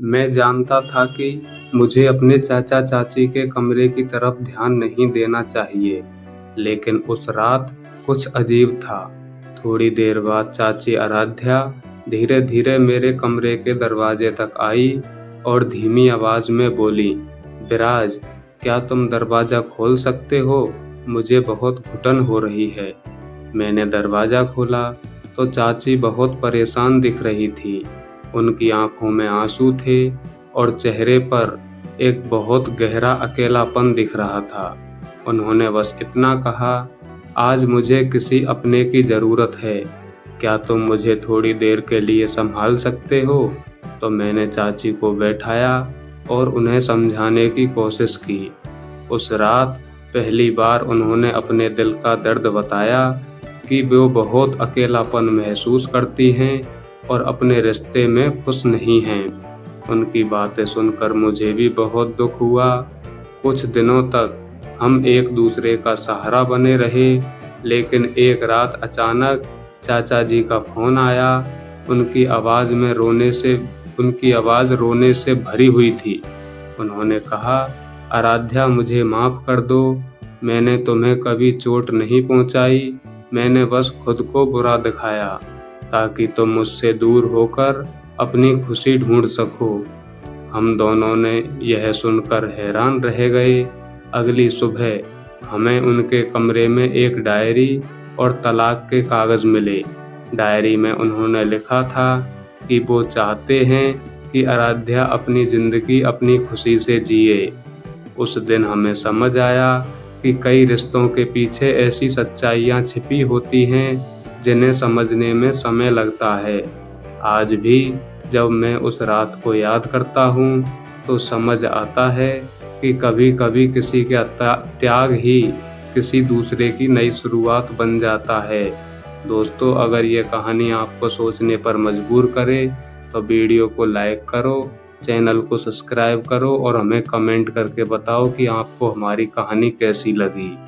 मैं जानता था कि मुझे अपने चाचा-चाची के कमरे की तरफ ध्यान नहीं देना चाहिए, लेकिन उस रात कुछ अजीब था। थोड़ी देर बाद चाची आराध्या धीरे-धीरे मेरे कमरे के दरवाजे तक आई और धीमी आवाज़ में बोली, "विराज, क्या तुम दरवाज़ा खोल सकते हो? मुझे बहुत घुटन हो रही है।" मैंने दरवाज़ा खोला तो चाची बहुत परेशान दिख रही थी। उनकी आंखों में आंसू थे और चेहरे पर एक बहुत गहरा अकेलापन दिख रहा था। उन्होंने बस इतना कहा, "आज मुझे किसी अपने की ज़रूरत है। क्या तुम मुझे थोड़ी देर के लिए संभाल सकते हो?" तो मैंने चाची को बैठाया और उन्हें समझाने की कोशिश की। उस रात पहली बार उन्होंने अपने दिल का दर्द बताया कि वो बहुत अकेलापन महसूस करती हैं और अपने रिश्ते में खुश नहीं हैं। उनकी बातें सुनकर मुझे भी बहुत दुख हुआ। कुछ दिनों तक हम एक दूसरे का सहारा बने रहे, लेकिन एक रात अचानक चाचा जी का फ़ोन आया। उनकी आवाज़ में उनकी आवाज़ रोने से भरी हुई थी। उन्होंने कहा, "आराध्या, मुझे माफ़ कर दो। मैंने तुम्हें कभी चोट नहीं पहुँचाई। मैंने बस खुद को बुरा दिखाया, ताकि तुम मुझसे दूर होकर अपनी खुशी ढूँढ सको।" हम दोनों ने यह सुनकर हैरान रह गए। अगली सुबह हमें उनके कमरे में एक डायरी और तलाक के कागज़ मिले। डायरी में उन्होंने लिखा था कि वो चाहते हैं कि आराध्या अपनी ज़िंदगी अपनी खुशी से जिए। उस दिन हमें समझ आया कि कई रिश्तों के पीछे ऐसी सच्चाइयाँ छिपी होती हैं जिन्हें समझने में समय लगता है। आज भी जब मैं उस रात को याद करता हूँ तो समझ आता है कि कभी-कभी किसी का त्याग ही किसी दूसरे की नई शुरुआत बन जाता है। दोस्तों, अगर ये कहानी आपको सोचने पर मजबूर करे तो वीडियो को लाइक करो, चैनल को सब्सक्राइब करो और हमें कमेंट करके बताओ कि आपको हमारी कहानी कैसी लगी।